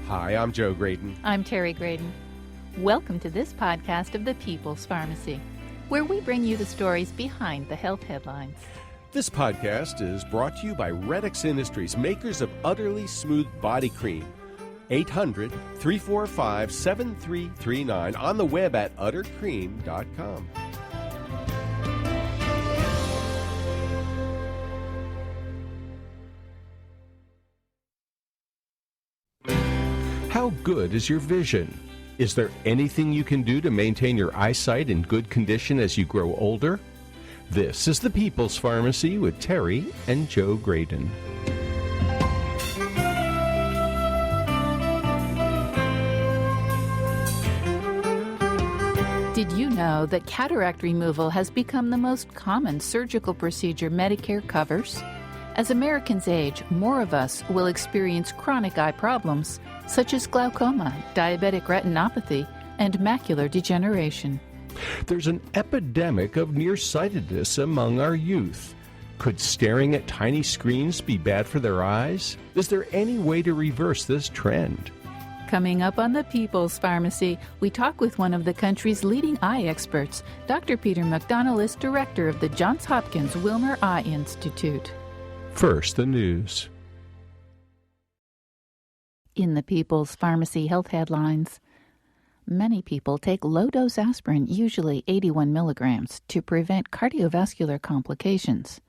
Hi, I'm Joe Graydon. I'm Terry Graydon. Welcome to this podcast of the People's Pharmacy, where we bring you the stories behind the health headlines. This podcast is brought to you by Redix Industries, makers of Utterly Smooth Body Cream. 800-345-7339, on the web at uttercream.com. How good is your vision? Is there anything you can do to maintain your eyesight in good condition as you grow older? This is the People's Pharmacy with Terry and Joe Graydon. Did you know that cataract removal has become the most common surgical procedure Medicare covers? As Americans age, more of us will experience chronic eye problems, such as glaucoma, diabetic retinopathy, and macular degeneration. There's an epidemic of nearsightedness among our youth. Could staring at tiny screens be bad for their eyes? Is there any way to reverse this trend? Coming up on the People's Pharmacy, we talk with one of the country's leading eye experts. Dr. Peter McDonnell is director of the Johns Hopkins Wilmer Eye Institute. First, the news. In the People's Pharmacy health headlines, many people take low-dose aspirin, usually 81 milligrams, to prevent cardiovascular complications.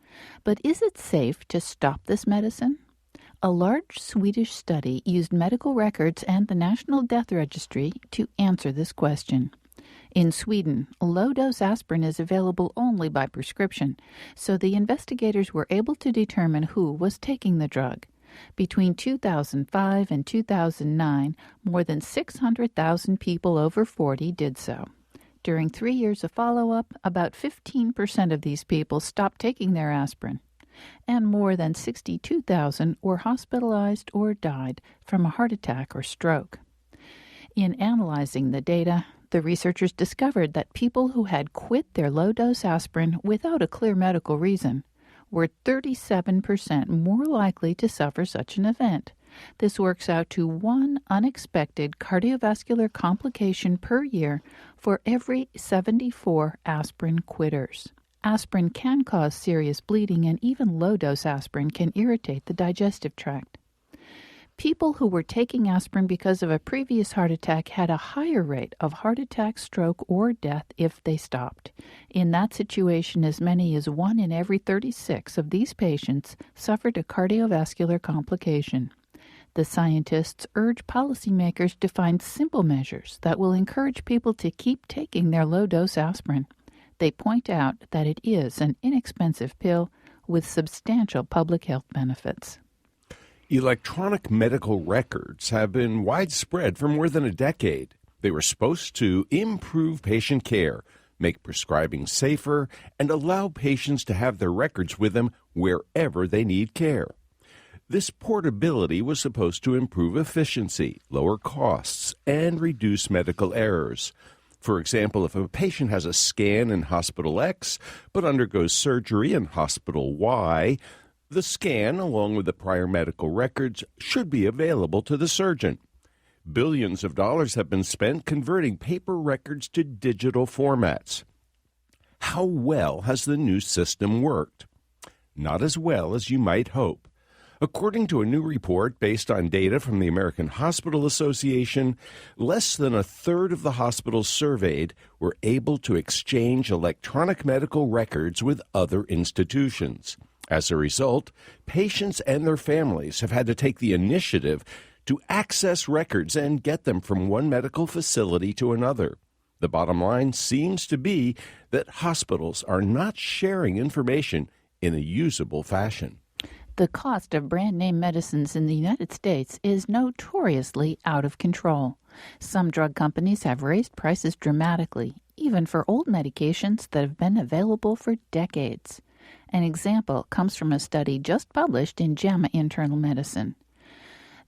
But is it safe to stop this medicine? A large Swedish study used medical records and the National Death Registry to answer this question. In Sweden, low-dose aspirin is available only by prescription, so the investigators were able to determine who was taking the drug. Between 2005 and 2009, more than 600,000 people over 40 did so. During 3 years of follow-up, about 15% of these people stopped taking their aspirin, and more than 62,000 were hospitalized or died from a heart attack or stroke. In analyzing the data, the researchers discovered that people who had quit their low-dose aspirin without a clear medical reason were 37% more likely to suffer such an event. This works out to one unexpected cardiovascular complication per year for every 74 aspirin quitters. Aspirin can cause serious bleeding, and even low-dose aspirin can irritate the digestive tract. People who were taking aspirin because of a previous heart attack had a higher rate of heart attack, stroke, or death if they stopped. In that situation, as many as 1 in every 36 of these patients suffered a cardiovascular complication. The scientists urge policymakers to find simple measures that will encourage people to keep taking their low-dose aspirin. They point out that it is an inexpensive pill with substantial public health benefits. Electronic medical records have been widespread for more than a decade. They were supposed to improve patient care, make prescribing safer, and allow patients to have their records with them wherever they need care. This portability was supposed to improve efficiency, lower costs, and reduce medical errors. For example, if a patient has a scan in Hospital X but undergoes surgery in Hospital Y, the scan, along with the prior medical records, should be available to the surgeon. Billions of dollars have been spent converting paper records to digital formats. How well has the new system worked? Not as well as you might hope. According to a new report based on data from the American Hospital Association, less than a third of the hospitals surveyed were able to exchange electronic medical records with other institutions. As a result, patients and their families have had to take the initiative to access records and get them from one medical facility to another. The bottom line seems to be that hospitals are not sharing information in a usable fashion. The cost of brand-name medicines in the United States is notoriously out of control. Some drug companies have raised prices dramatically, even for old medications that have been available for decades. An example comes from a study just published in JAMA Internal Medicine.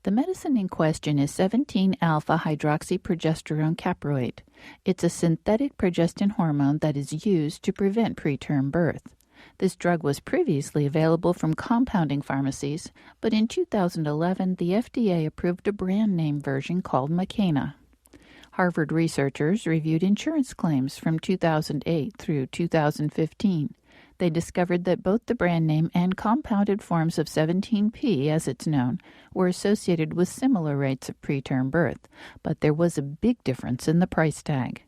The medicine in question is 17-alpha-hydroxyprogesterone caproate. It's a synthetic progestin hormone that is used to prevent preterm birth. This drug was previously available from compounding pharmacies, but in 2011 the FDA approved a brand name version called McDonnell. Harvard researchers reviewed insurance claims from 2008 through 2015. They discovered that both the brand name and compounded forms of 17P, as it's known, were associated with similar rates of preterm birth, but there was a big difference in the price tag.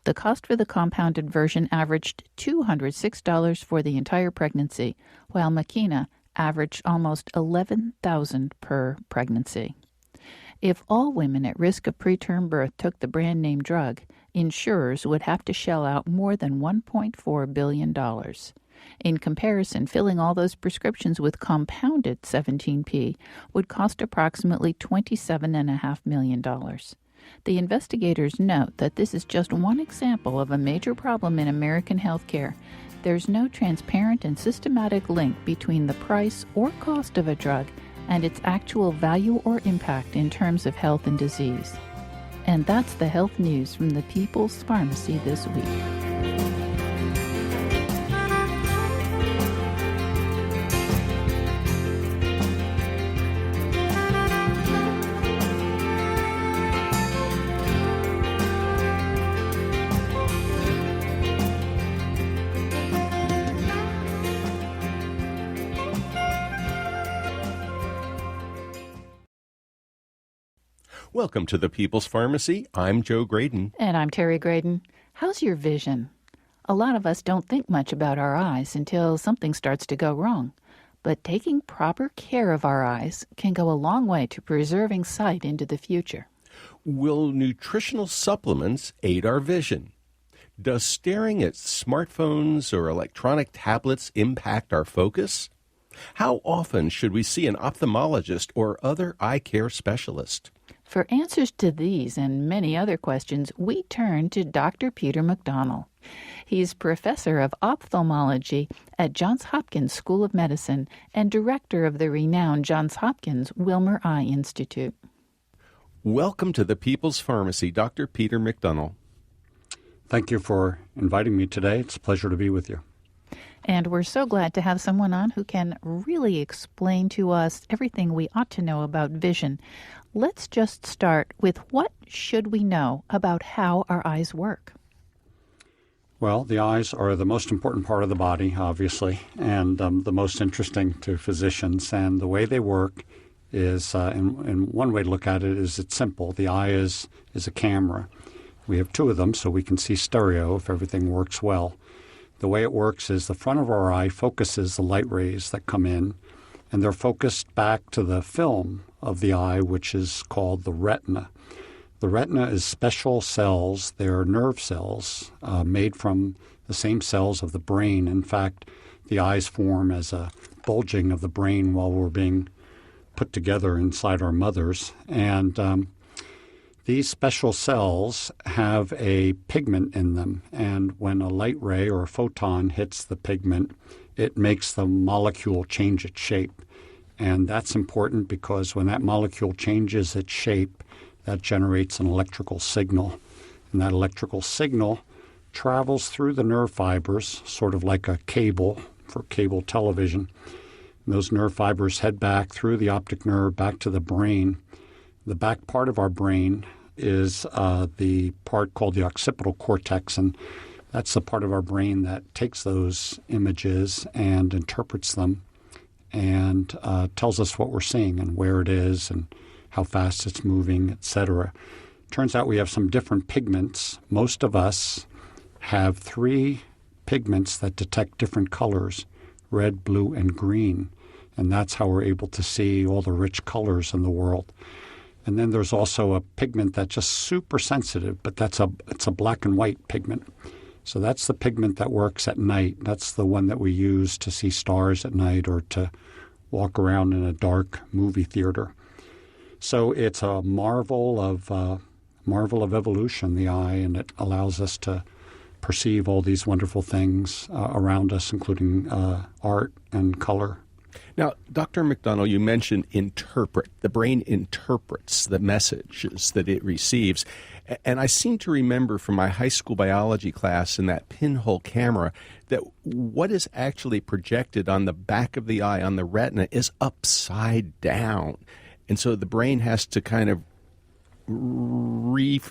The cost for the compounded version averaged $206 for the entire pregnancy, while McDonnell averaged almost $11,000 per pregnancy. If all women at risk of preterm birth took the brand name drug, insurers would have to shell out more than $1.4 billion. In comparison, filling all those prescriptions with compounded 17P would cost approximately $27.5 million. The investigators note that this is just one example of a major problem in American healthcare. There's no transparent and systematic link between the price or cost of a drug and its actual value or impact in terms of health and disease. And that's the health news from the People's Pharmacy this week. Welcome to the People's Pharmacy. I'm Joe Graydon. And I'm Terry Graydon. How's your vision? A lot of us don't think much about our eyes until something starts to go wrong. But taking proper care of our eyes can go a long way to preserving sight into the future. Will nutritional supplements aid our vision? Does staring at smartphones or electronic tablets impact our focus? How often should we see an ophthalmologist or other eye care specialist? For answers to these and many other questions, we turn to Dr. Peter McDonnell. He's professor of ophthalmology at Johns Hopkins School of Medicine and director of the renowned Johns Hopkins Wilmer Eye Institute. Welcome to the People's Pharmacy, Dr. Peter McDonnell. Thank you for inviting me today. It's a pleasure to be with you. And we're so glad to have someone on who can really explain to us everything we ought to know about vision. Let's just start with what should we know about how our eyes work? Well, the eyes are the most important part of the body, obviously, and the most interesting to physicians. And the way they work is, and one way to look at it is it's simple. The eye is a camera. We have two of them, so we can see stereo if everything works well. The way it works is the front of our eye focuses the light rays that come in, and they're focused back to the film of the eye, which is called the retina. The retina is special cells. They're nerve cells made from the same cells of the brain. In fact, the eyes form as a bulging of the brain while we're being put together inside our mothers. And these special cells have a pigment in them, and when a light ray or a photon hits the pigment, it makes the molecule change its shape. And that's important because when that molecule changes its shape, that generates an electrical signal. And that electrical signal travels through the nerve fibers, sort of like a cable for cable television. And those nerve fibers head back through the optic nerve back to the brain. The back part of our brain is the part called the occipital cortex, and that's the part of our brain that takes those images and interprets them and tells us what we're seeing and where it is and how fast it's moving, etc. Turns out we have some different pigments. Most of us have 3 pigments that detect different colors, red, blue, and green, and that's how we're able to see all the rich colors in the world. And then there's also a pigment that's just super sensitive, but it's a black and white pigment. So that's the pigment that works at night. That's the one that we use to see stars at night or to walk around in a dark movie theater. So it's a marvel of evolution, the eye, and it allows us to perceive all these wonderful things around us, including art and color. Now, Dr. McDonnell, you mentioned interpret. The brain interprets the messages that it receives. And I seem to remember from my high school biology class in that pinhole camera that what is actually projected on the back of the eye, on the retina, is upside down. And so the brain has to kind of reinterpret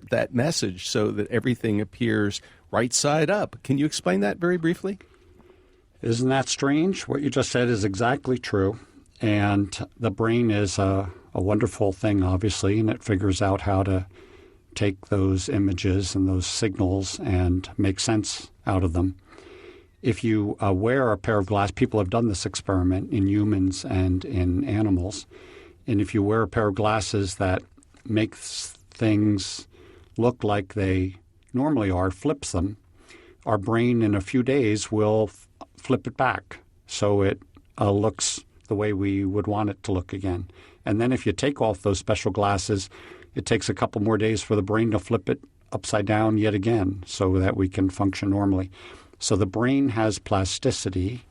that message so that everything appears right side up. Can you explain that very briefly? Isn't that strange? What you just said is exactly true. And the brain is a wonderful thing, obviously, and it figures out how to take those images and those signals and make sense out of them. If you wear a pair of glasses, people have done this experiment in humans and in animals, and if you wear a pair of glasses that makes things look like they normally are, flips them, our brain in a few days will flip it back so it looks the way we would want it to look again. And then if you take off those special glasses, it takes a couple more days for the brain to flip it upside down yet again so that we can function normally. So the brain has plasticity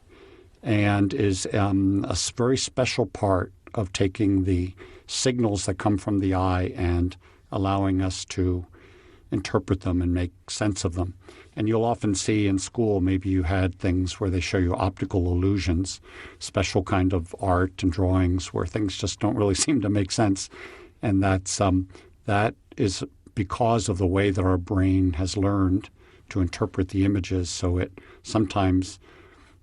and is a very special part of taking the signals that come from the eye and allowing us to interpret them and make sense of them. And you'll often see in school, maybe you had things where they show you optical illusions, special kind of art and drawings where things just don't really seem to make sense. And that is because of the way that our brain has learned to interpret the images. So it sometimes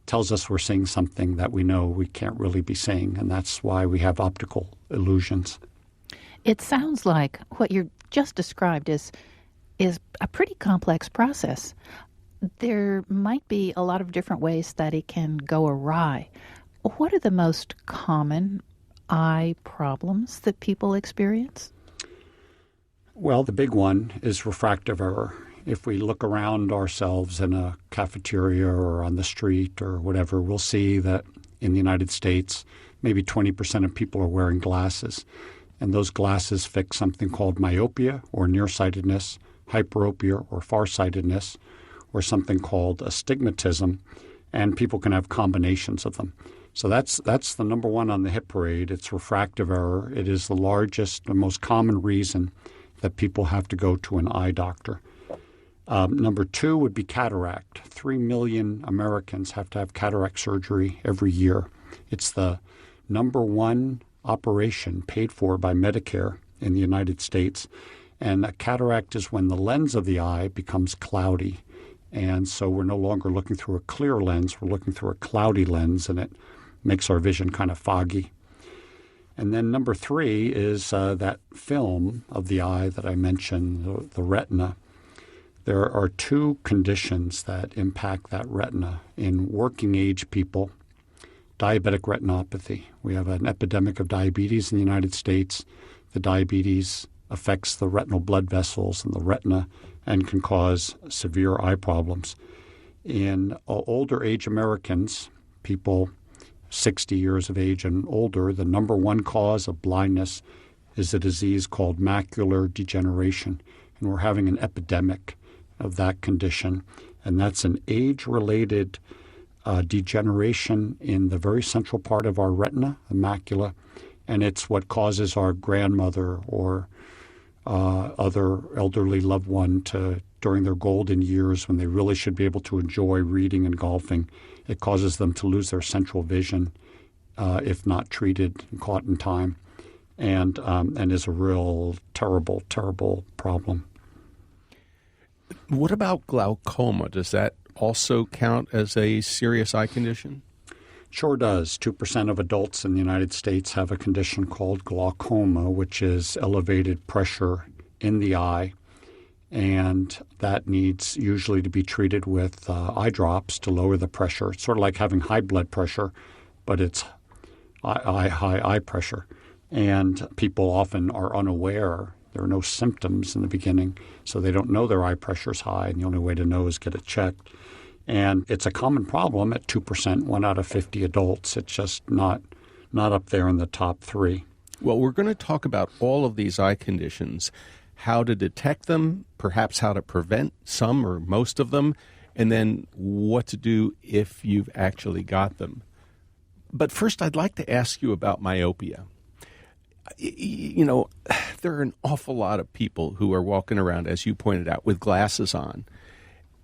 tells us we're seeing something that we know we can't really be seeing. And that's why we have optical illusions. It sounds like what you just described is a pretty complex process. There might be a lot of different ways that it can go awry. What are the most common eye problems that people experience? Well, the big one is refractive error. If we look around ourselves in a cafeteria or on the street or whatever, we'll see that in the United States, maybe 20% of people are wearing glasses. And those glasses fix something called myopia or nearsightedness, hyperopia or farsightedness, or something called astigmatism, and people can have combinations of them. So that's the number one on the hit parade. It's refractive error. It is the largest, the most common reason that people have to go to an eye doctor. Number two would be cataract. 3 million Americans have to have cataract surgery every year. It's the number one operation paid for by Medicare in the United States. And a cataract is when the lens of the eye becomes cloudy. And so we're no longer looking through a clear lens, we're looking through a cloudy lens, and it makes our vision kind of foggy. And then number three is that film of the eye that I mentioned, the retina. There are two conditions that impact that retina. In working age people, diabetic retinopathy. We have an epidemic of diabetes in the United States. The diabetes affects the retinal blood vessels and the retina and can cause severe eye problems. In older age Americans, people 60 years of age and older, the number one cause of blindness is a disease called macular degeneration. And we're having an epidemic of that condition. And that's an age-related degeneration in the very central part of our retina, the macula. And it's what causes our grandmother or other elderly loved one to, during their golden years when they really should be able to enjoy reading and golfing, it causes them to lose their central vision if not treated and caught in time, and is a real terrible, terrible problem. What about glaucoma? Does that also count as a serious eye condition? Sure does. 2% of adults in the United States have a condition called glaucoma, which is elevated pressure in the eye, and that needs usually to be treated with eye drops to lower the pressure. It's sort of like having high blood pressure, but it's high eye pressure. And people often are unaware. There are no symptoms in the beginning, so they don't know their eye pressure is high, and the only way to know is get it checked. And it's a common problem at 2%, 1 out of 50 adults. It's just not up there in the top three. Well, we're going to talk about all of these eye conditions, how to detect them, perhaps how to prevent some or most of them, and then what to do if you've actually got them. But first, I'd like to ask you about myopia. There are an awful lot of people who are walking around, as you pointed out, with glasses on.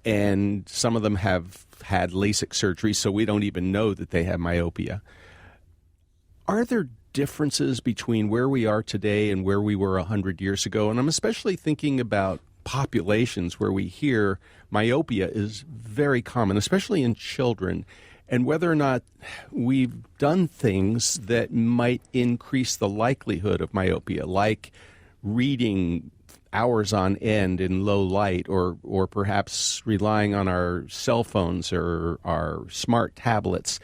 And some of them have had LASIK surgery, so we don't even know that they have myopia. Are there differences between where we are today and where we were 100 years ago? And I'm especially thinking about populations where we hear myopia is very common, especially in children, and whether or not we've done things that might increase the likelihood of myopia, like reading hours on end in low light, or perhaps relying on our cell phones or our smart tablets.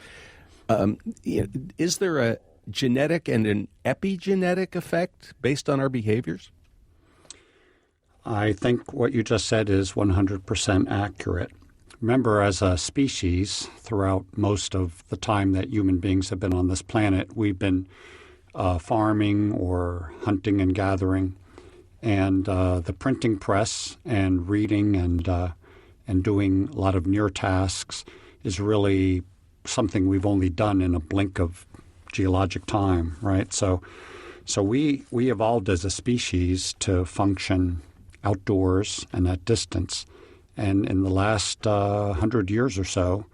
Is there a genetic and an epigenetic effect based on our behaviors? I think what you just said is 100% accurate. Remember, as a species, throughout most of the time that human beings have been on this planet, we've been farming or hunting and gathering. And the printing press and reading and doing a lot of near tasks is really something we've only done in a blink of geologic time, right? So we evolved as a species to function outdoors and at distance. And in the last 100 years or so,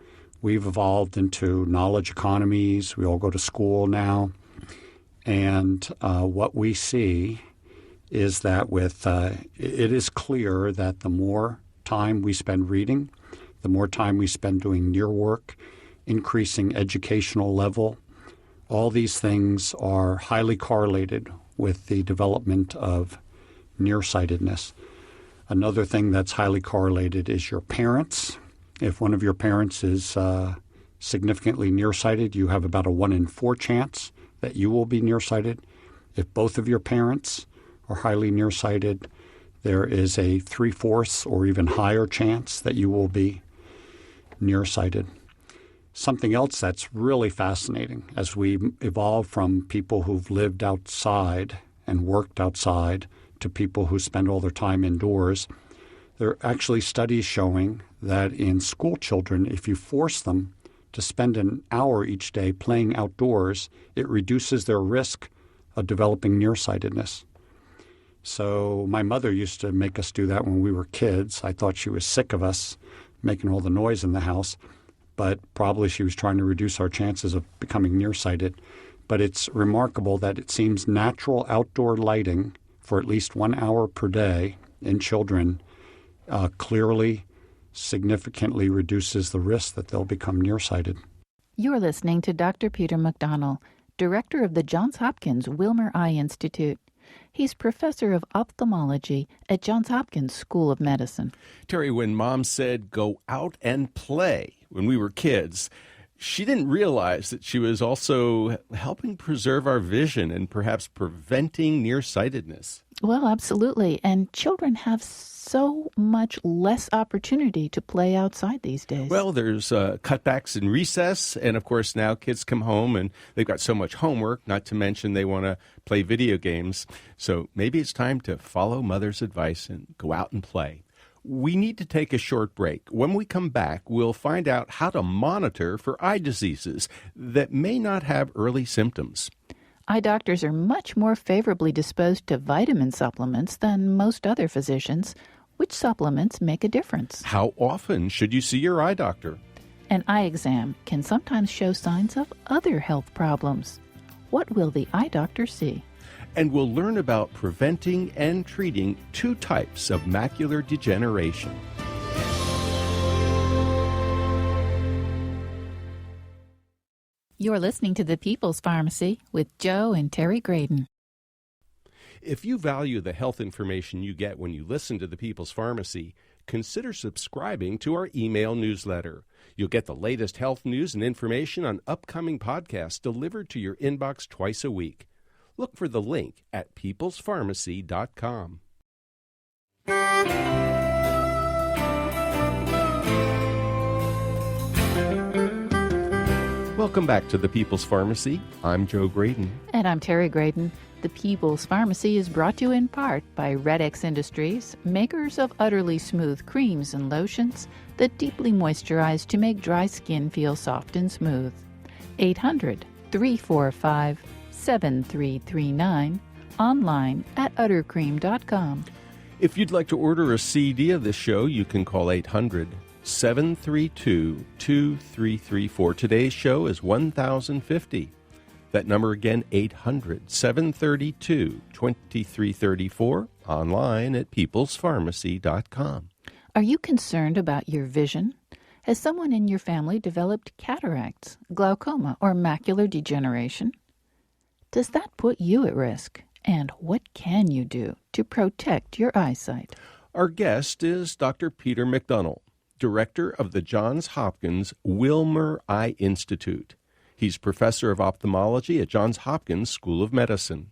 we've evolved into knowledge economies. We all go to school now. And what we see is that it is clear that the more time we spend reading, the more time we spend doing near work, increasing educational level, all these things are highly correlated with the development of nearsightedness. Another thing that's highly correlated is your parents. If one of your parents is significantly nearsighted, you have about a 1 in 4 chance that you will be nearsighted. If both of your parents are highly nearsighted, there is a 3/4 or even higher chance that you will be nearsighted. Something else that's really fascinating, as we evolve from people who've lived outside and worked outside to people who spend all their time indoors, there are actually studies showing that in school children, if you force them to spend an hour each day playing outdoors, it reduces their risk of developing nearsightedness. So my mother used to make us do that when we were kids. I thought she was sick of us making all the noise in the house, but probably she was trying to reduce our chances of becoming nearsighted. But it's remarkable that it seems natural outdoor lighting for at least 1 hour per day in children clearly, significantly reduces the risk that they'll become nearsighted. You're listening to Dr. Peter McDonnell, director of the Johns Hopkins Wilmer Eye Institute. He's professor of ophthalmology at Johns Hopkins School of Medicine. Terry, when Mom said go out and play when we were kids, she didn't realize that she was also helping preserve our vision and perhaps preventing nearsightedness. Well, absolutely. And children have so much less opportunity to play outside these days. Well, there's cutbacks in recess, and of course now kids come home and they've got so much homework, not to mention they want to play video games. So maybe it's time to follow Mother's advice and go out and play. We need to take a short break. When we come back, we'll find out how to monitor for eye diseases that may not have early symptoms. Eye doctors are much more favorably disposed to vitamin supplements than most other physicians. Which supplements make a difference? How often should you see your eye doctor? An eye exam can sometimes show signs of other health problems. What will the eye doctor see? And we'll learn about preventing and treating 2 types of macular degeneration. You're listening to The People's Pharmacy with Joe and Terry Graydon. If you value the health information you get when you listen to The People's Pharmacy, consider subscribing to our email newsletter. You'll get the latest health news and information on upcoming podcasts delivered to your inbox twice a week. Look for the link at peoplespharmacy.com. Welcome back to The People's Pharmacy. I'm Joe Graydon. And I'm Terry Graydon. The People's Pharmacy is brought to you in part by Red X Industries, makers of utterly smooth creams and lotions that deeply moisturize to make dry skin feel soft and smooth. 800 345-7339, online at uttercream.com. If you'd like to order a CD of this show, you can call 800-732-2334. Today's show is 1050. That number again, 800-732-2334, online at peoplespharmacy.com. Are you concerned about your vision? Has someone in your family developed cataracts, glaucoma, or macular degeneration? Does that put you at risk? And what can you do to protect your eyesight? Our guest is Dr. Peter McDonnell, director of the Johns Hopkins Wilmer Eye Institute. He's professor of ophthalmology at Johns Hopkins School of Medicine.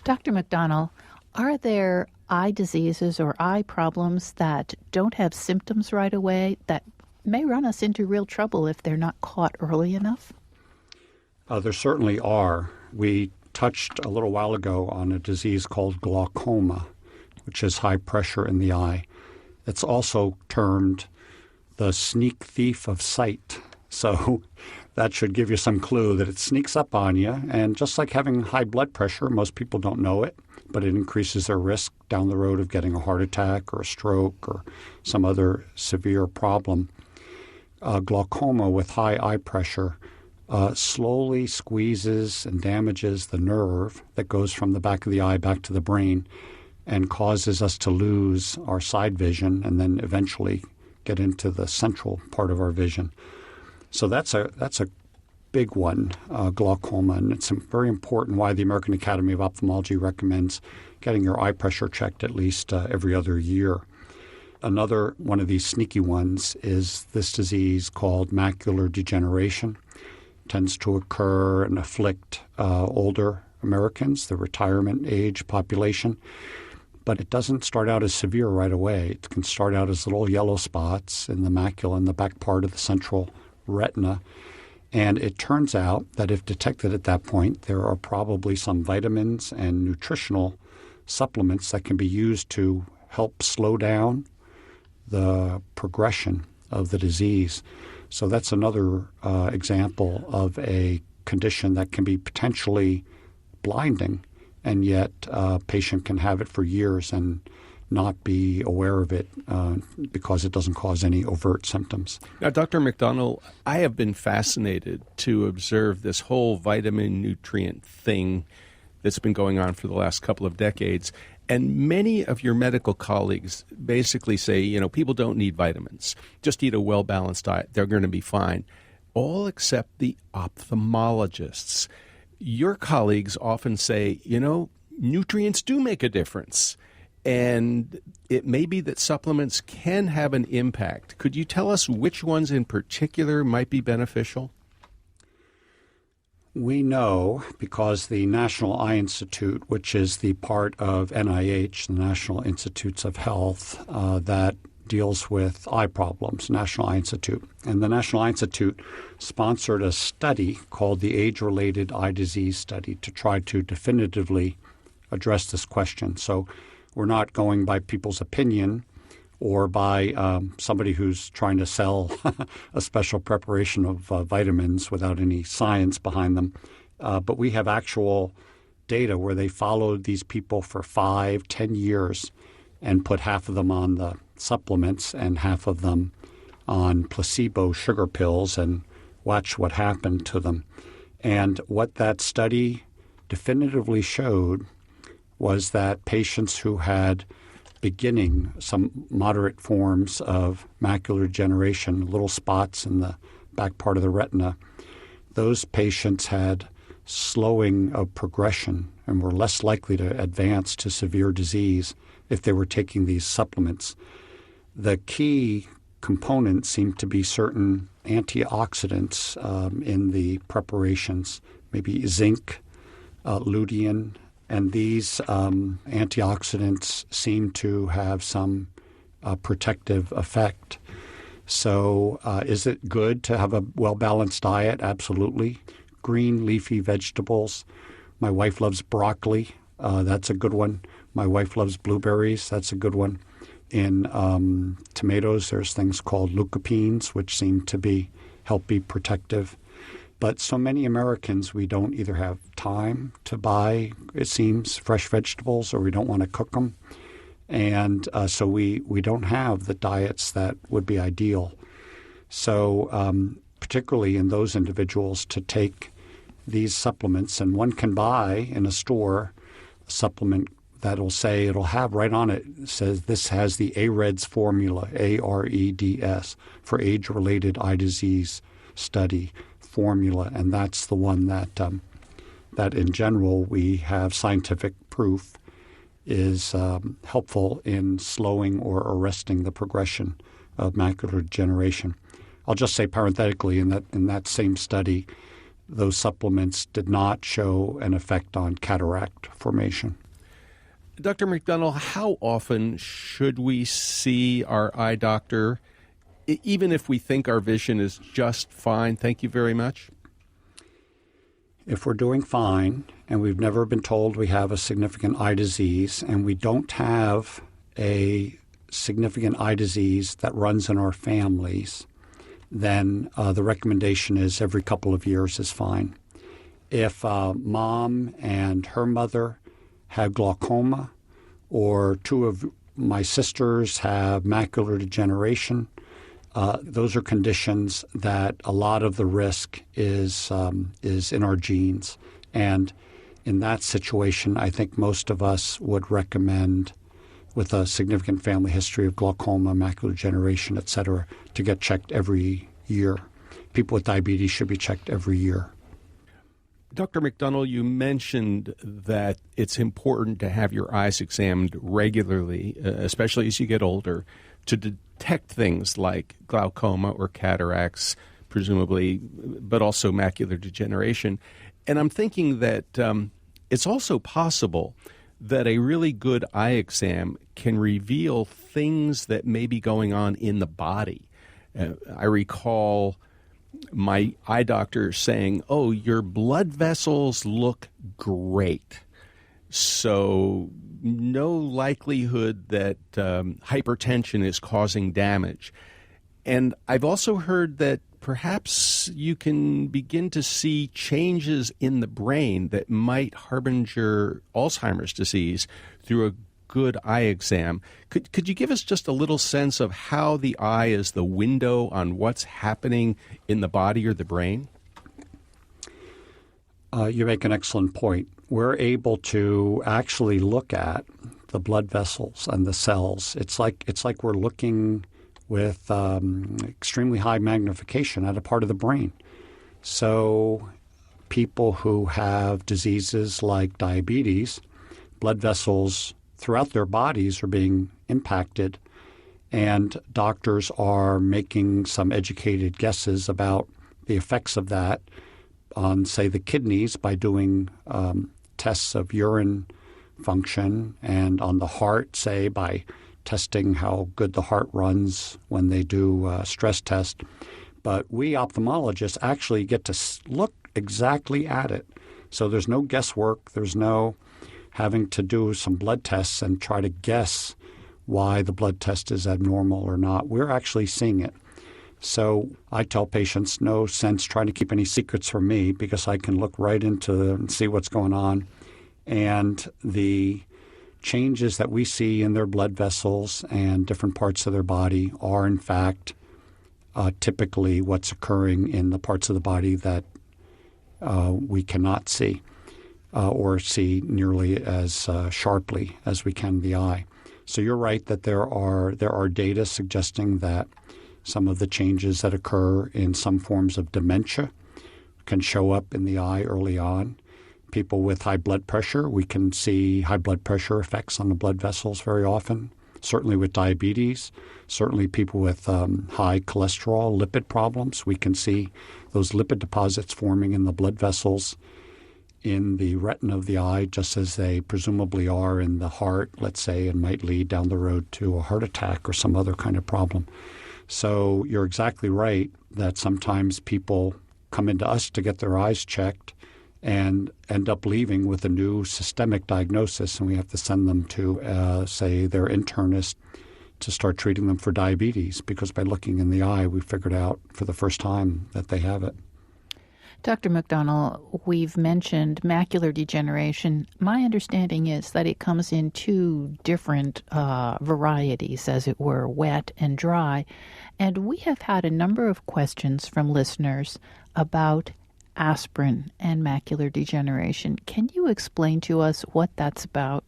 Dr. McDonnell, are there eye diseases or eye problems that don't have symptoms right away that may run us into real trouble if they're not caught early enough? There certainly are. We touched a little while ago on a disease called glaucoma, which is high pressure in the eye. It's also termed the sneak thief of sight. So that should give you some clue that it sneaks up on you. And just like having high blood pressure, most people don't know it, but it increases their risk down the road of getting a heart attack or a stroke or some other severe problem. Glaucoma with high eye pressure slowly squeezes and damages the nerve that goes from the back of the eye back to the brain and causes us to lose our side vision and then eventually get into the central part of our vision. So that's a big one, glaucoma, and it's very important why the American Academy of Ophthalmology recommends getting your eye pressure checked at least every other year. Another one of these sneaky ones is this disease called macular degeneration. It tends to occur and afflict older Americans, the retirement age population. But it doesn't start out as severe right away. It can start out as little yellow spots in the macula in the back part of the central retina. And it turns out that if detected at that point, there are probably some vitamins and nutritional supplements that can be used to help slow down the progression of the disease. So that's another example of a condition that can be potentially blinding, and yet a patient can have it for years and not be aware of it because it doesn't cause any overt symptoms. Now, Dr. McDonnell, I have been fascinated to observe this whole vitamin nutrient thing that's been going on for the last couple of decades. And many of your medical colleagues basically say, people don't need vitamins. Just eat a well-balanced diet. They're going to be fine. All except the ophthalmologists. Your colleagues often say, nutrients do make a difference. And it may be that supplements can have an impact. Could you tell us which ones in particular might be beneficial? We know because the National Eye Institute, which is the part of NIH, the National Institutes of Health, that deals with eye problems, National Eye Institute. And the National Eye Institute sponsored a study called the Age-Related Eye Disease Study to try to definitively address this question. So we're not going by people's opinion or by somebody who's trying to sell a special preparation of vitamins without any science behind them. But we have actual data where they followed these people for 5-10 years and put half of them on the supplements and half of them on placebo sugar pills and watch what happened to them. And what that study definitively showed was that patients who had beginning some moderate forms of macular degeneration, little spots in the back part of the retina, those patients had slowing of progression and were less likely to advance to severe disease if they were taking these supplements. The key components seem to be certain antioxidants in the preparations, maybe zinc, lutein, and these antioxidants seem to have some protective effect. So is it good to have a well-balanced diet? Absolutely. Green leafy vegetables. My wife loves broccoli. That's a good one. My wife loves blueberries. That's a good one. In tomatoes, there's things called lycopenes, which seem to help be protective. But so many Americans, we don't either have time to buy, it seems, fresh vegetables, or we don't want to cook them. And so we don't have the diets that would be ideal. So particularly in those individuals, to take these supplements, and one can buy in a store a supplement that'll say, it'll have right on it, says this has the AREDS formula, AREDS, for age-related eye disease study formula, and that's the one that in general we have scientific proof is helpful in slowing or arresting the progression of macular degeneration. I'll just say parenthetically, in that same study, those supplements did not show an effect on cataract formation. Dr. McDonnell, how often should we see our eye doctor, even if we think our vision is just fine? Thank you very much. If we're doing fine and we've never been told we have a significant eye disease and we don't have a significant eye disease that runs in our families, then the recommendation is every couple of years is fine. If mom and her mother have glaucoma, or two of my sisters have macular degeneration, those are conditions that a lot of the risk is in our genes. And in that situation, I think most of us would recommend, with a significant family history of glaucoma, macular degeneration, et cetera, to get checked every year. People with diabetes should be checked every year. Dr. McDonnell, you mentioned that it's important to have your eyes examined regularly, especially as you get older, to detect things like glaucoma or cataracts, presumably, but also macular degeneration. And I'm thinking that it's also possible that a really good eye exam can reveal things that may be going on in the body. I recall my eye doctor saying, "Oh, your blood vessels look great. So no likelihood that hypertension is causing damage." And I've also heard that perhaps you can begin to see changes in the brain that might harbinger Alzheimer's disease through a good eye exam. Could you give us just a little sense of how the eye is the window on what's happening in the body or the brain? You make an excellent point. We're able to actually look at the blood vessels and the cells. It's like we're looking with extremely high magnification at a part of the brain. So people who have diseases like diabetes, blood vessels throughout their bodies are being impacted, and doctors are making some educated guesses about the effects of that on, say, the kidneys by doing tests of urine function, and on the heart, say, by testing how good the heart runs when they do a stress test. But we ophthalmologists actually get to look exactly at it. So there's no guesswork. There's no having to do some blood tests and try to guess why the blood test is abnormal or not. We're actually seeing it. So I tell patients, no sense trying to keep any secrets from me, because I can look right into them and see what's going on. And the changes that we see in their blood vessels and different parts of their body are, in fact, typically what's occurring in the parts of the body that we cannot see or see nearly as sharply as we can the eye. So you're right that there are data suggesting that some of the changes that occur in some forms of dementia can show up in the eye early on. People with high blood pressure, we can see high blood pressure effects on the blood vessels very often. Certainly with diabetes, certainly people with high cholesterol, lipid problems, we can see those lipid deposits forming in the blood vessels in the retina of the eye, just as they presumably are in the heart, let's say, and might lead down the road to a heart attack or some other kind of problem. So you're exactly right that sometimes people come into us to get their eyes checked and end up leaving with a new systemic diagnosis, and we have to send them to, say, their internist to start treating them for diabetes, because by looking in the eye, we figured out for the first time that they have it. Dr. McDonnell, we've mentioned macular degeneration. My understanding is that it comes in two different varieties, as it were, wet and dry. And we have had a number of questions from listeners about aspirin and macular degeneration. Can you explain to us what that's about?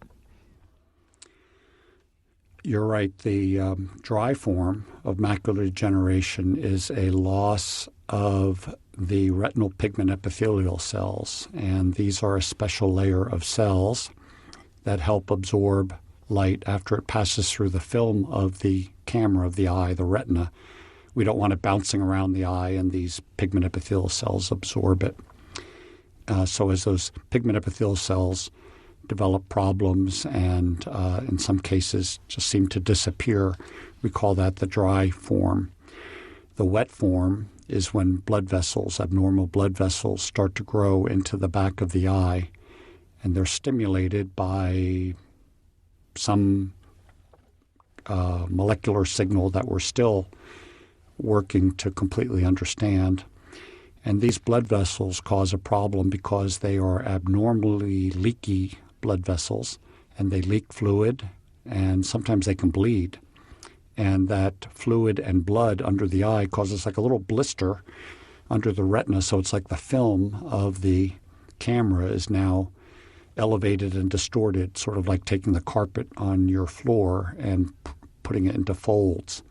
You're right. The dry form of macular degeneration is a loss of the retinal pigment epithelial cells, and these are a special layer of cells that help absorb light after it passes through the film of the camera of the eye, the retina. We don't want it bouncing around the eye, and these pigment epithelial cells absorb it. So as those pigment epithelial cells develop problems and in some cases just seem to disappear, we call that the dry form. The wet form is when blood vessels, abnormal blood vessels, start to grow into the back of the eye, and they're stimulated by some molecular signal that we're still working to completely understand. And these blood vessels cause a problem because they are abnormally leaky blood vessels, and they leak fluid, and sometimes they can bleed. And that fluid and blood under the eye causes like a little blister under the retina, so it's like the film of the camera is now elevated and distorted, sort of like taking the carpet on your floor and putting it into folds.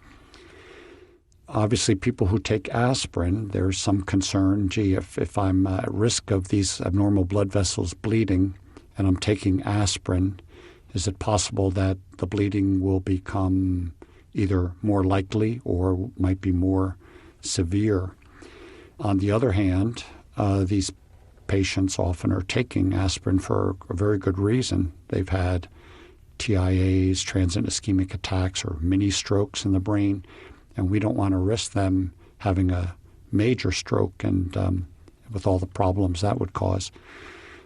Obviously, people who take aspirin, there's some concern, if I'm at risk of these abnormal blood vessels bleeding and I'm taking aspirin, is it possible that the bleeding will become either more likely or might be more severe? On the other hand, these patients often are taking aspirin for a very good reason. They've had TIAs, transient ischemic attacks, or mini strokes in the brain, and we don't want to risk them having a major stroke and with all the problems that would cause.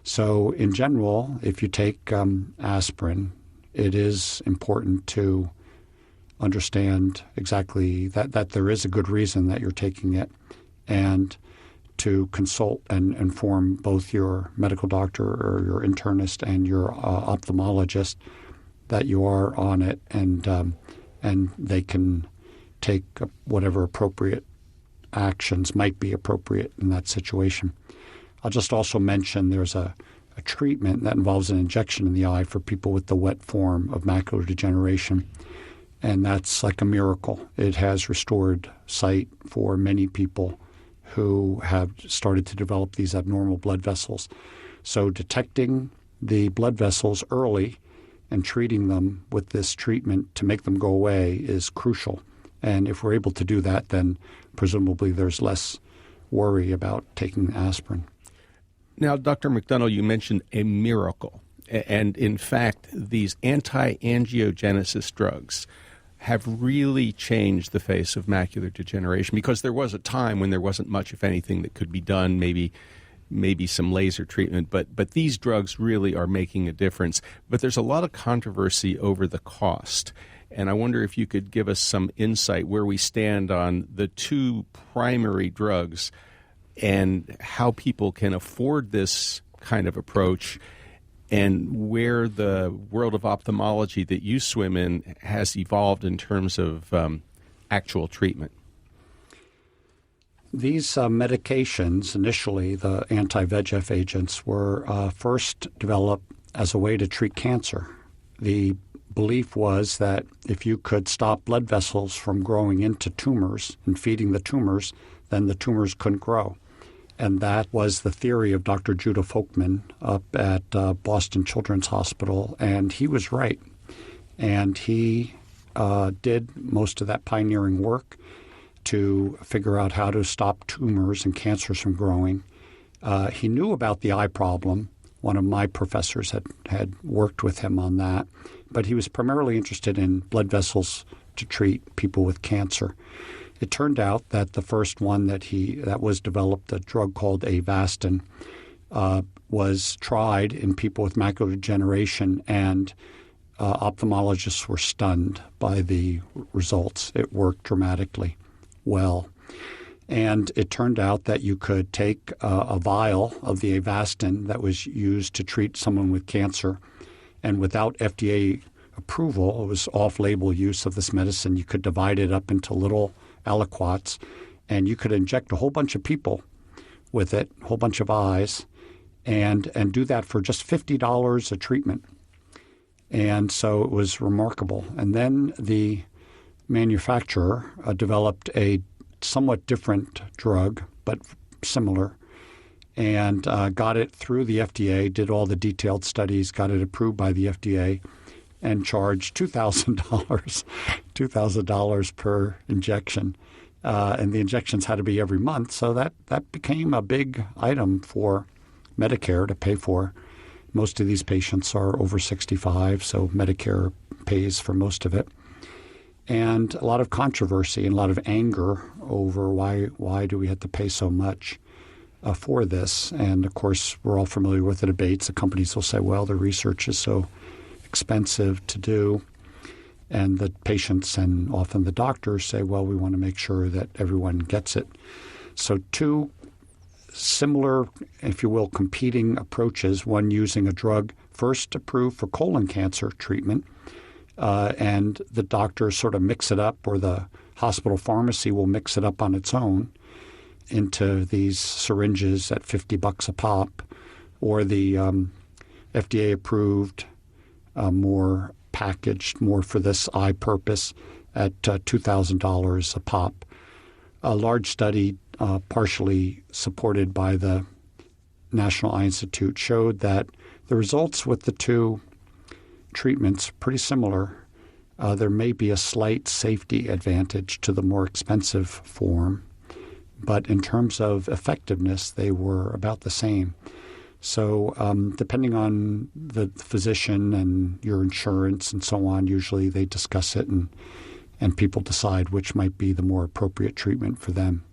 So in general, if you take aspirin, it is important to understand exactly that there is a good reason that you're taking it, and to consult and inform both your medical doctor or your internist and your ophthalmologist that you are on it, and they can take whatever appropriate actions might be appropriate in that situation. I'll just also mention there's a treatment that involves an injection in the eye for people with the wet form of macular degeneration, and that's like a miracle. It has restored sight for many people who have started to develop these abnormal blood vessels. So detecting the blood vessels early and treating them with this treatment to make them go away is crucial. And if we're able to do that, then presumably there's less worry about taking aspirin. Now, Dr. McDonnell, you mentioned a miracle. And in fact, these anti-angiogenesis drugs have really changed the face of macular degeneration, because there was a time when there wasn't much, if anything, that could be done, maybe some laser treatment, but these drugs really are making a difference. But there's a lot of controversy over the cost. And I wonder if you could give us some insight where we stand on the two primary drugs and how people can afford this kind of approach, and where the world of ophthalmology that you swim in has evolved in terms of actual treatment. These medications, initially the anti-VEGF agents, were first developed as a way to treat cancer. The belief was that if you could stop blood vessels from growing into tumors and feeding the tumors, then the tumors couldn't grow. And that was the theory of Dr. Judah Folkman up at Boston Children's Hospital, and he was right. And he did most of that pioneering work to figure out how to stop tumors and cancers from growing. He knew about the eye problem. One of my professors had worked with him on that, but he was primarily interested in blood vessels to treat people with cancer. It turned out that the first one that was developed, a drug called Avastin, was tried in people with macular degeneration, and ophthalmologists were stunned by the results. It worked dramatically well. And it turned out that you could take a vial of the Avastin that was used to treat someone with cancer, and without FDA approval, it was off-label use of this medicine, you could divide it up into little aliquots, and you could inject a whole bunch of people with it, a whole bunch of eyes, and do that for just $50 a treatment. And so it was remarkable. And then the manufacturer developed a somewhat different drug, but similar, and got it through the FDA, did all the detailed studies, got it approved by the FDA, and charged $2,000 per injection. And the injections had to be every month, so that became a big item for Medicare to pay for. Most of these patients are over 65, so Medicare pays for most of it. And a lot of controversy and a lot of anger over why do we have to pay so much for this. And, of course, we're all familiar with the debates. The companies will say, well, the research is so expensive to do. And the patients and often the doctors say, well, we want to make sure that everyone gets it. So two similar, if you will, competing approaches, one using a drug first approved for colon cancer treatment, and the doctors sort of mix it up, or the hospital pharmacy will mix it up on its own into these syringes at $50 a pop, or the FDA-approved, more packaged, more for this eye purpose at $2,000 a pop. A large study, partially supported by the National Eye Institute, showed that the results with the two treatments pretty similar. There may be a slight safety advantage to the more expensive form, but in terms of effectiveness, they were about the same. So depending on the physician and your insurance and so on, usually they discuss it and people decide which might be the more appropriate treatment for them.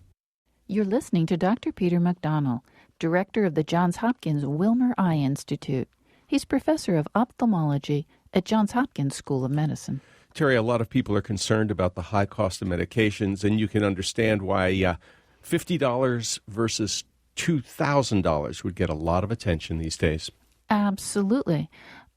You're listening to Dr. Peter McDonnell, director of the Johns Hopkins Wilmer Eye Institute. He's professor of ophthalmology at Johns Hopkins School of Medicine. Terry, a lot of people are concerned about the high cost of medications, and you can understand why $50 versus $2,000 would get a lot of attention these days. Absolutely.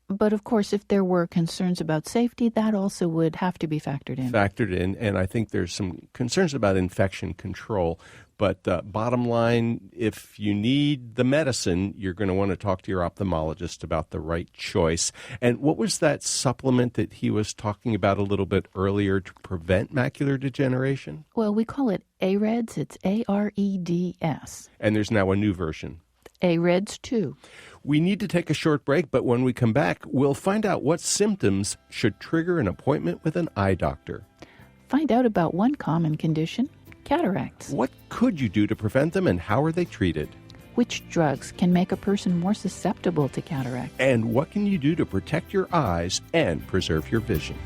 But, of course, if there were concerns about safety, that also would have to be factored in. And I think there's some concerns about infection control. But bottom line, if you need the medicine, you're going to want to talk to your ophthalmologist about the right choice. And what was that supplement that he was talking about a little bit earlier to prevent macular degeneration? Well, we call it AREDS. It's AREDS. And there's now a new version. AREDS 2. We need to take a short break, but when we come back, we'll find out what symptoms should trigger an appointment with an eye doctor. Find out about one common condition, cataracts. What could you do to prevent them, and how are they treated? Which drugs can make a person more susceptible to cataract? And what can you do to protect your eyes and preserve your vision?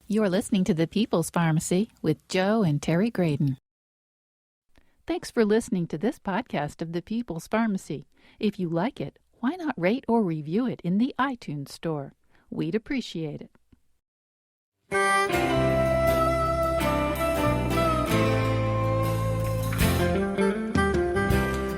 You're listening to The People's Pharmacy with Joe and Terry Graydon. Thanks for listening to this podcast of The People's Pharmacy. If you like it, why not rate or review it in the iTunes store? We'd appreciate it.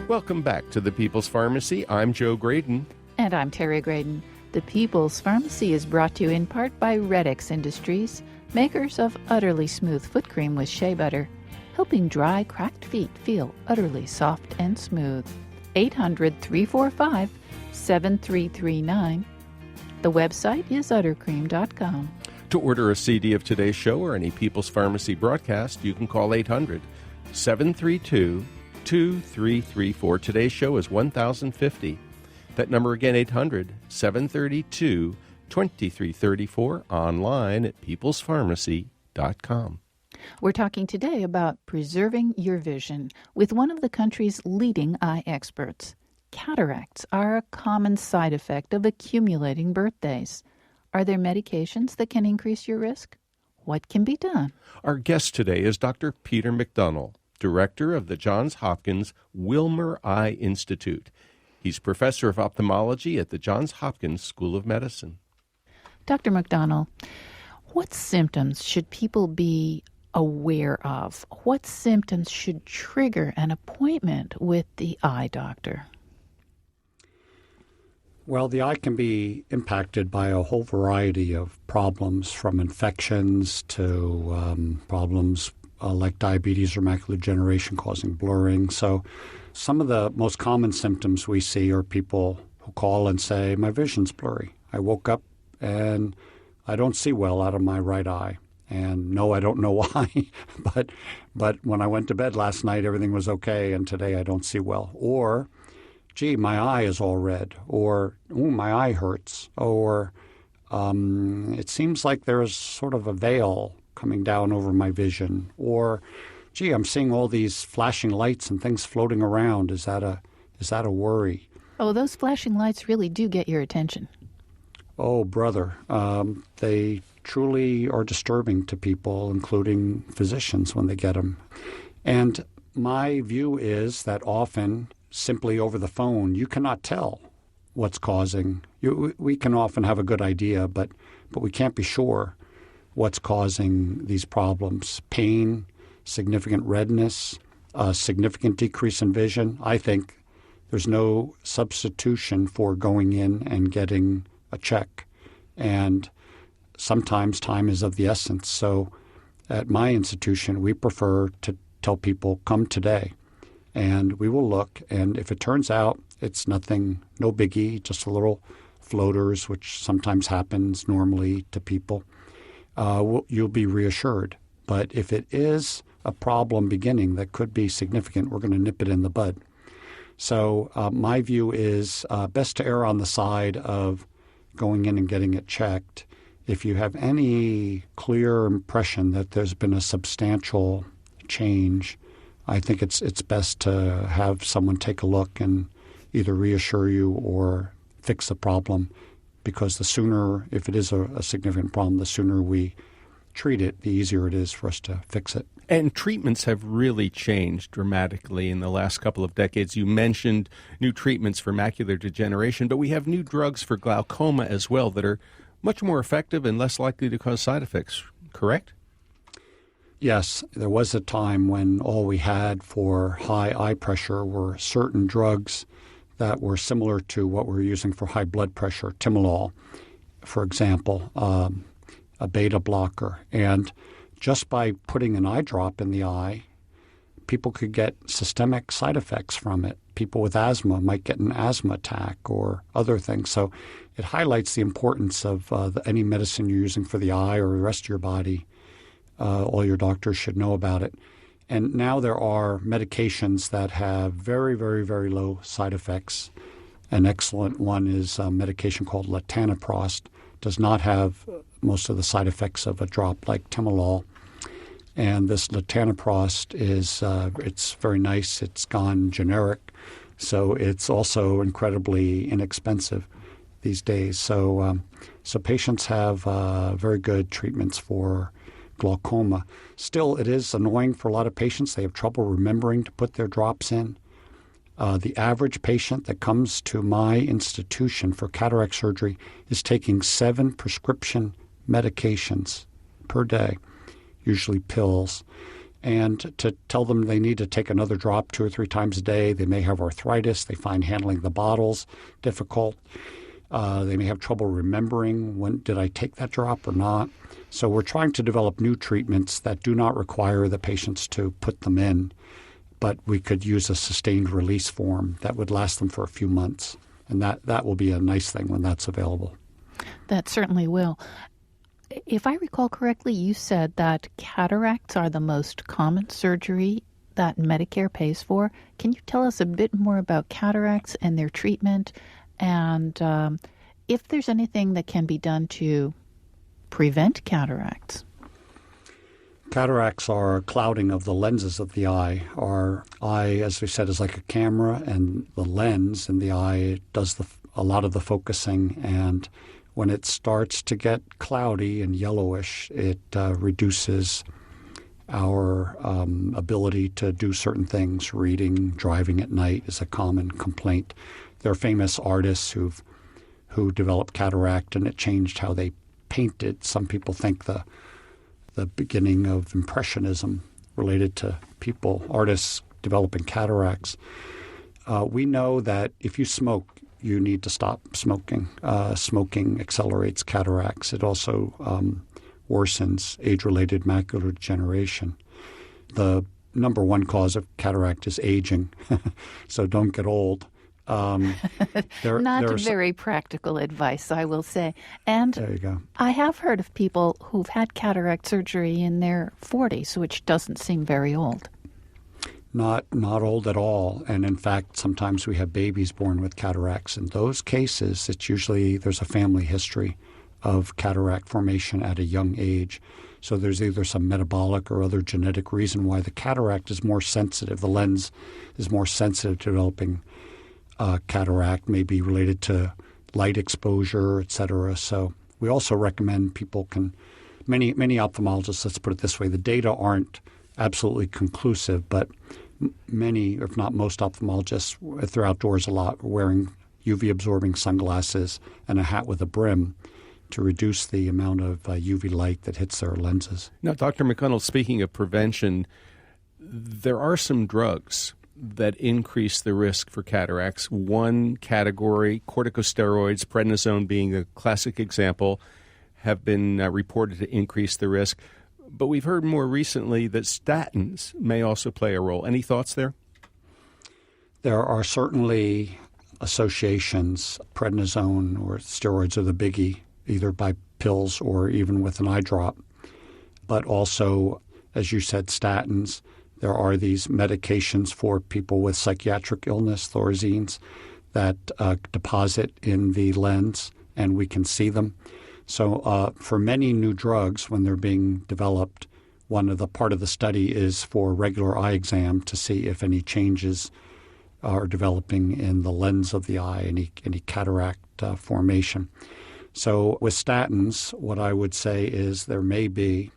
Welcome back to The People's Pharmacy. I'm Joe Graydon. And I'm Terry Graydon. The People's Pharmacy is brought to you in part by Redx Industries, makers of Utterly Smooth Foot Cream with shea butter, helping dry, cracked feet feel utterly soft and smooth. 800-345-7339. The website is uttercream.com. To order a CD of today's show or any People's Pharmacy broadcast, you can call 800-732-2334. Today's show is 1050. That number again, 800-732-2334, online at peoplespharmacy.com. We're talking today about preserving your vision with one of the country's leading eye experts. Cataracts are a common side effect of accumulating birthdays. Are there medications that can increase your risk? What can be done? Our guest today is Dr. Peter McDonnell, director of the Johns Hopkins Wilmer Eye Institute. He's professor of ophthalmology at the Johns Hopkins School of Medicine. Dr. McDonnell, what symptoms should people be aware of? What symptoms should trigger an appointment with the eye doctor? Well, the eye can be impacted by a whole variety of problems, from infections to problems like diabetes or macular degeneration causing blurring. So some of the most common symptoms we see are people who call and say, my vision's blurry. I woke up and I don't see well out of my right eye. And no, I don't know why, but when I went to bed last night, everything was okay, and today I don't see well. Or, gee, my eye is all red, or, ooh, my eye hurts, or it seems like there's sort of a veil coming down over my vision, or, gee, I'm seeing all these flashing lights and things floating around. Is that a worry? Oh, those flashing lights really do get your attention. Oh, brother, they truly are disturbing to people, including physicians, when they get them. And my view is that often, simply over the phone, you cannot tell what's causing. We can often have a good idea, but we can't be sure what's causing these problems. Pain, significant redness, a significant decrease in vision. I think there's no substitution for going in and getting a check. And sometimes time is of the essence. So at my institution, we prefer to tell people, come today, and we will look. And if it turns out it's nothing, no biggie, just a little floaters, which sometimes happens normally to people, you'll be reassured. But if it is a problem beginning that could be significant, we're going to nip it in the bud. So my view is best to err on the side of going in and getting it checked. If you have any clear impression that there's been a substantial change, I think it's best to have someone take a look and either reassure you or fix the problem, because the sooner, if it is a significant problem, the sooner we treat it, the easier it is for us to fix it. And treatments have really changed dramatically in the last couple of decades. You mentioned new treatments for macular degeneration, but we have new drugs for glaucoma as well that are much more effective and less likely to cause side effects, correct? Yes, there was a time when all we had for high eye pressure were certain drugs that were similar to what we were using for high blood pressure, timolol, for example, a beta blocker. And just by putting an eye drop in the eye, people could get systemic side effects from it. People with asthma might get an asthma attack or other things. So it highlights the importance of any medicine you're using for the eye or the rest of your body. All your doctors should know about it. And now there are medications that have very, very, very low side effects. An excellent one is a medication called latanoprost. Does not have most of the side effects of a drop like timolol. And this latanoprost is it's very nice. It's gone generic, so it's also incredibly inexpensive these days. So patients have very good treatments for glaucoma. Still, it is annoying for a lot of patients. They have trouble remembering to put their drops in. The average patient that comes to my institution for cataract surgery is taking 7 prescription medications per day, usually pills. And to tell them they need to take another drop 2 or 3 times a day, they may have arthritis. They find handling the bottles difficult. They may have trouble remembering when did I take that drop or not. So we're trying to develop new treatments that do not require the patients to put them in, but we could use a sustained release form that would last them for a few months. And that will be a nice thing when that's available. That certainly will. If I recall correctly, you said that cataracts are the most common surgery that Medicare pays for. Can you tell us a bit more about cataracts and their treatment, and if there's anything that can be done to prevent cataracts? Cataracts are clouding of the lenses of the eye. Our eye, as we said, is like a camera, and the lens in the eye does a lot of the focusing. And when it starts to get cloudy and yellowish, it reduces our ability to do certain things. Reading, driving at night is a common complaint. There are famous artists who developed cataract, and it changed how they painted. Some people think the beginning of Impressionism related to artists developing cataracts. We know that if you smoke, you need to stop smoking. Smoking accelerates cataracts. It also worsens age-related macular degeneration. The number one cause of cataract is aging, so don't get old. Not very practical advice, I will say. And there you go. I have heard of people who've had cataract surgery in their 40s, which doesn't seem very old. Not old at all. And in fact, sometimes we have babies born with cataracts. In those cases, it's usually there's a family history of cataract formation at a young age. So there's either some metabolic or other genetic reason why the cataract is more sensitive. The lens is more sensitive to developing cataract, may be related to light exposure, et cetera. So we also recommend many ophthalmologists, let's put it this way, the data aren't absolutely conclusive, but many, if not most ophthalmologists, if they're outdoors a lot, are wearing UV-absorbing sunglasses and a hat with a brim to reduce the amount of UV light that hits their lenses. Now, Dr. McDonnell, speaking of prevention, there are some drugs that increase the risk for cataracts. One category, corticosteroids, prednisone being a classic example, have been reported to increase the risk. But we've heard more recently that statins may also play a role. Any thoughts there? There are certainly associations. Prednisone or steroids are the biggie, either by pills or even with an eye drop. But also, as you said, statins. There are these medications for people with psychiatric illness, thorazines, that deposit in the lens, and we can see them. So for many new drugs, when they're being developed, part of the study is for regular eye exam to see if any changes are developing in the lens of the eye, any cataract formation. So with statins, what I would say is there may be,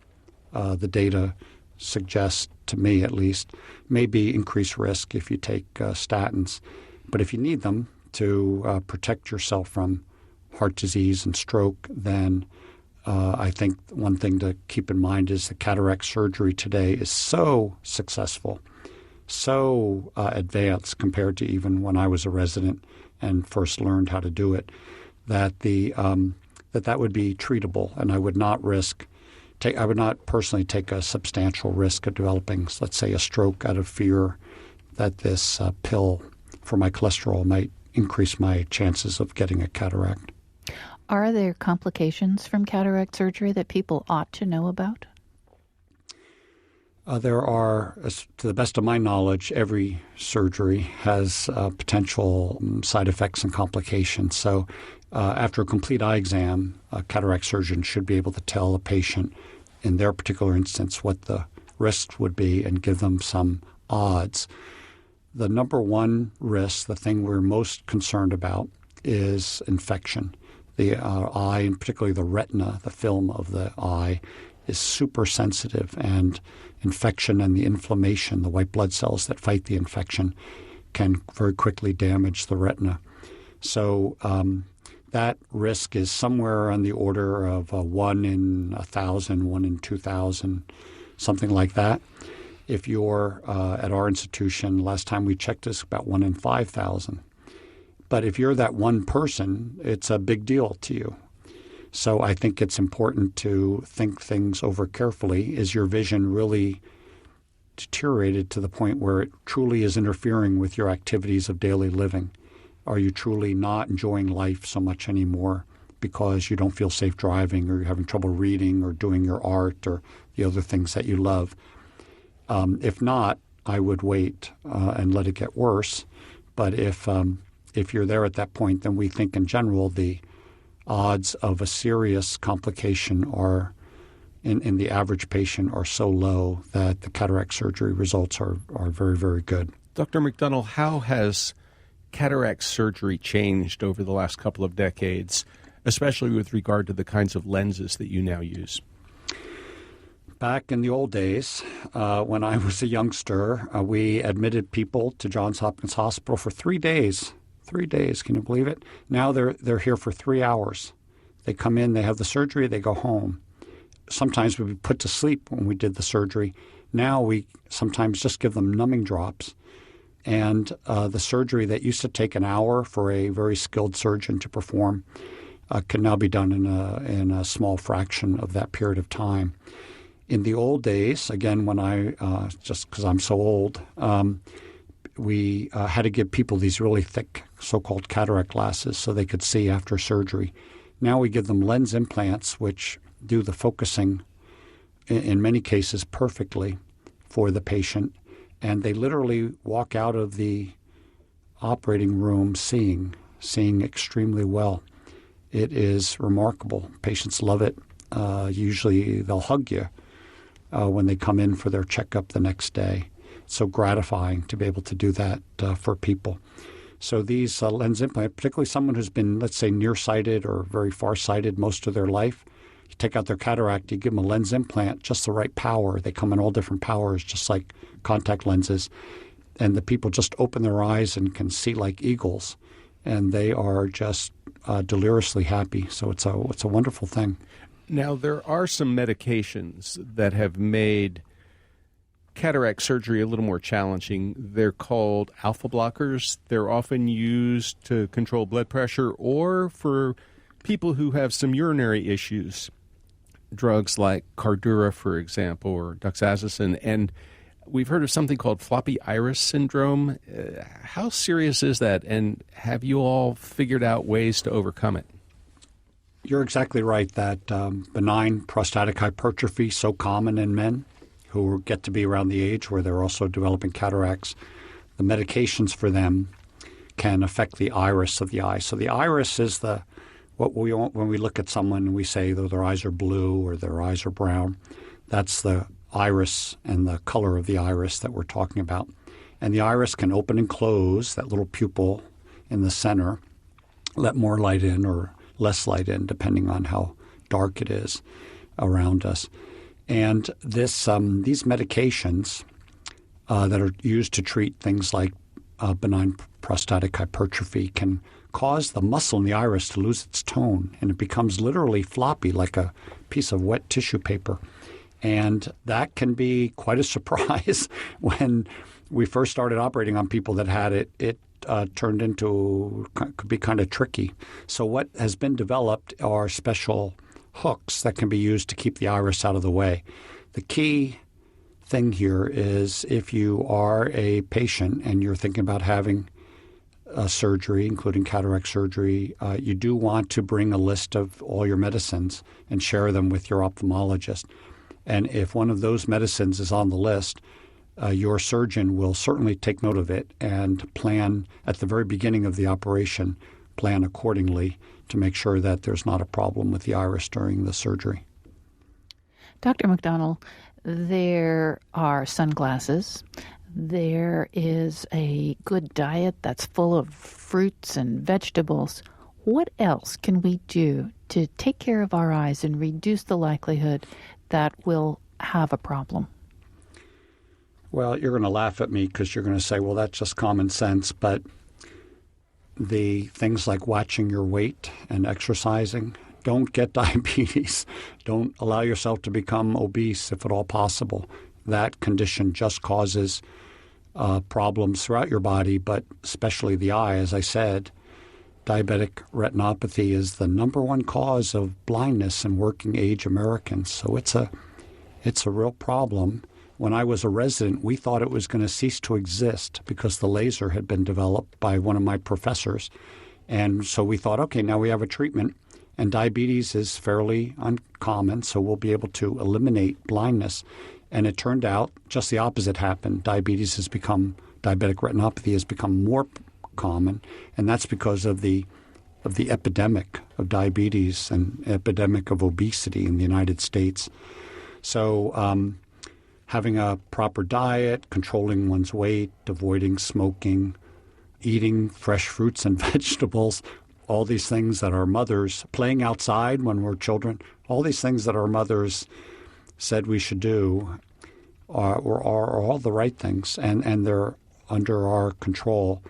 the data suggests, to me at least, may be increased risk if you take statins. But if you need them to protect yourself from heart disease and stroke, then I think one thing to keep in mind is that cataract surgery today is so successful, so advanced compared to even when I was a resident and first learned how to do it, that that would be treatable, and I would not personally take a substantial risk of developing, let's say, a stroke out of fear that this pill for my cholesterol might increase my chances of getting a cataract. Are there complications from cataract surgery that people ought to know about? There are, to the best of my knowledge, every surgery has potential side effects and complications. So after a complete eye exam, a cataract surgeon should be able to tell a patient in their particular instance what the risks would be and give them some odds. The number one risk, the thing we're most concerned about, is infection. The eye, and particularly the retina, the film of the eye, is super sensitive, and infection and the inflammation, the white blood cells that fight the infection, can very quickly damage the retina. So that risk is somewhere on the order of 1 in 1,000, 1 in 2,000, something like that. If you're at our institution, last time we checked this, about 1 in 5,000. But if you're that one person, it's a big deal to you. So I think it's important to think things over carefully. Is your vision really deteriorated to the point where it truly is interfering with your activities of daily living? Are you truly not enjoying life so much anymore because you don't feel safe driving, or you're having trouble reading or doing your art or the other things that you love? If not, I would wait and let it get worse. But if you're there at that point, then we think in general the odds of a serious complication are in the average patient are so low that the cataract surgery results are very, very good. Dr. McDonnell, how has cataract surgery changed over the last couple of decades, especially with regard to the kinds of lenses that you now use? Back in the old days, when I was a youngster, we admitted people to Johns Hopkins Hospital for 3 days 3 days. Can you believe it? Now they're here for 3 hours. They come in, they have the surgery, they go home. Sometimes we'd be put to sleep when we did the surgery. Now we sometimes just give them numbing drops. And the surgery that used to take an hour for a very skilled surgeon to perform can now be done in a small fraction of that period of time. In the old days, again, when just because I'm so old, we had to give people these really thick so-called cataract glasses so they could see after surgery. Now we give them lens implants, which do the focusing in many cases perfectly for the patient, and they literally walk out of the operating room seeing extremely well. It is remarkable. Patients love it. Usually they'll hug you when they come in for their checkup the next day. It's so gratifying to be able to do that for people. So these lens implants, particularly someone who's been, let's say, nearsighted or very farsighted most of their life, you take out their cataract, you give them a lens implant, just the right power. They come in all different powers, just like contact lenses. And the people just open their eyes and can see like eagles. And they are just deliriously happy. So it's a wonderful thing. Now, there are some medications that have made cataract surgery a little more challenging. They're called alpha blockers. They're often used to control blood pressure or for people who have some urinary issues. Drugs like Cardura, for example, or doxazosin. And we've heard of something called floppy iris syndrome. How serious is that? And have you all figured out ways to overcome it? You're exactly right that benign prostatic hypertrophy, so common in men who get to be around the age where they're also developing cataracts, the medications for them can affect the iris of the eye. So the iris is what we want when we look at someone and we say that their eyes are blue or their eyes are brown. That's the iris and the color of the iris that we're talking about. And the iris can open and close, that little pupil in the center, let more light in or less light in, depending on how dark it is around us. And these medications that are used to treat things like benign prostatic hypertrophy can cause the muscle in the iris to lose its tone, and it becomes literally floppy like a piece of wet tissue paper. And that can be quite a surprise. When we first started operating on people that had it, it turned into, could be kind of tricky. So what has been developed are special hooks that can be used to keep the iris out of the way. The key thing here is if you are a patient and you're thinking about having a surgery, including cataract surgery, you do want to bring a list of all your medicines and share them with your ophthalmologist. And if one of those medicines is on the list, your surgeon will certainly take note of it and plan at the very beginning of the operation, plan accordingly to make sure that there's not a problem with the iris during the surgery. Dr. McDonnell, there are sunglasses. There is a good diet that's full of fruits and vegetables. What else can we do to take care of our eyes and reduce the likelihood that we'll have a problem? Well, you're going to laugh at me because you're going to say, well, that's just common sense. But the things like watching your weight and exercising, don't get diabetes. Don't allow yourself to become obese if at all possible. That condition just causes problems throughout your body, but especially the eye. As I said, diabetic retinopathy is the number one cause of blindness in working age Americans. So it's a real problem. When I was a resident, we thought it was going to cease to exist because the laser had been developed by one of my professors. And so we thought, okay, now we have a treatment. And diabetes is fairly uncommon, so we'll be able to eliminate blindness. And it turned out just the opposite happened. Diabetic retinopathy has become more common, and that's because of the epidemic of diabetes and epidemic of obesity in the United States. So having a proper diet, controlling one's weight, avoiding smoking, eating fresh fruits and vegetables, all these things that our mothers, playing outside when we're children, all these things that our mothers said we should do are all the right things, and they're under our control.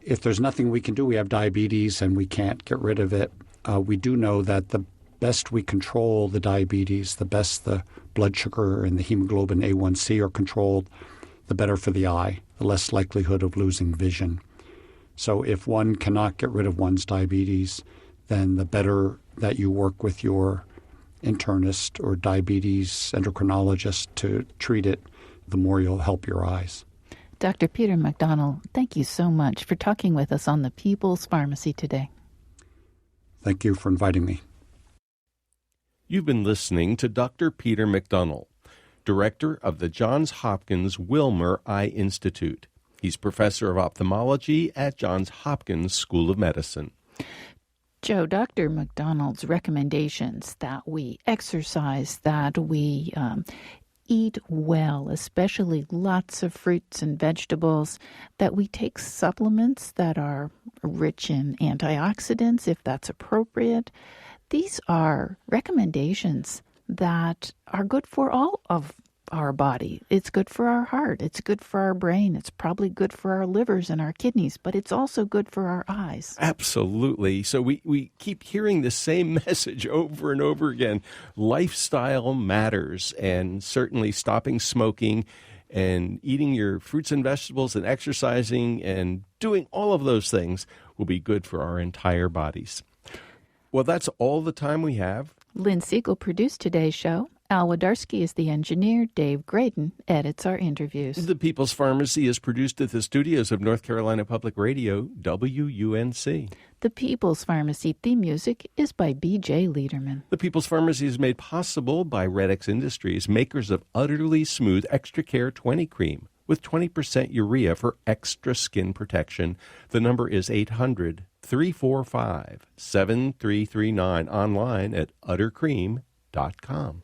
if there's nothing we can do, we have diabetes and we can't get rid of it, we do know that the best we control the diabetes, the best the blood sugar and the hemoglobin A1C are controlled, the better for the eye, the less likelihood of losing vision. So if one cannot get rid of one's diabetes, then the better that you work with your internist or diabetes endocrinologist to treat it, the more you'll help your eyes. Dr. Peter McDonnell, thank you so much for talking with us on the People's Pharmacy today. Thank you for inviting me. You've been listening to Dr. Peter McDonnell, director of the Johns Hopkins Wilmer Eye Institute. He's professor of ophthalmology at Johns Hopkins School of Medicine. Joe, Dr. McDonnell's recommendations that we exercise, that we eat well, especially lots of fruits and vegetables, that we take supplements that are rich in antioxidants if that's appropriate. These are recommendations that are good for all of our body. It's good for our heart. It's good for our brain. It's probably good for our livers and our kidneys, but it's also good for our eyes. Absolutely. So we keep hearing the same message over and over again. Lifestyle matters, and certainly stopping smoking and eating your fruits and vegetables and exercising and doing all of those things will be good for our entire bodies. Well, that's all the time we have. Lynn Siegel produced today's show. Al Wadarsky is the engineer. Dave Graydon edits our interviews. The People's Pharmacy is produced at the studios of North Carolina Public Radio, WUNC. The People's Pharmacy theme music is by B.J. Liederman. The People's Pharmacy is made possible by Redx Industries, makers of Utterly Smooth Extra Care 20 Cream with 20% urea for extra skin protection. The number is 800-345-7339, online at uttercream.com.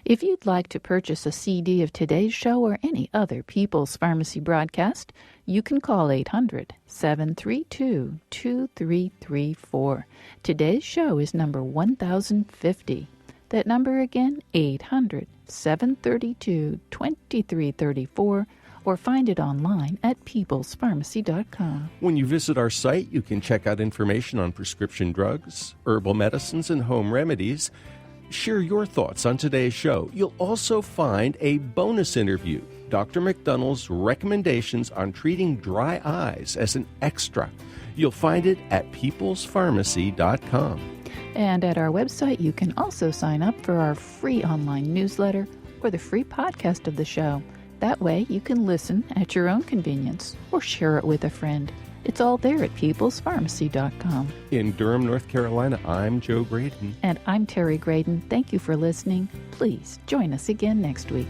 If you'd like to purchase a CD of today's show or any other People's Pharmacy broadcast, you can call 800-732-2334. Today's show is number 1050. That number again, 800-732-2334, or find it online at peoplespharmacy.com. When you visit our site, you can check out information on prescription drugs, herbal medicines, and home remedies. Share your thoughts on today's show. You'll also find a bonus interview, Dr. McDonnell's recommendations on treating dry eyes, as an extra. You'll find it at peoplespharmacy.com. And at our website, you can also sign up for our free online newsletter or the free podcast of the show. That way, you can listen at your own convenience or share it with a friend. It's all there at peoplespharmacy.com. In Durham, North Carolina, I'm Joe Graydon. And I'm Terry Graydon. Thank you for listening. Please join us again next week.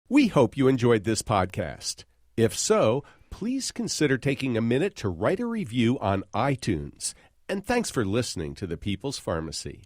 We hope you enjoyed this podcast. If so, please consider taking a minute to write a review on iTunes. And thanks for listening to The People's Pharmacy.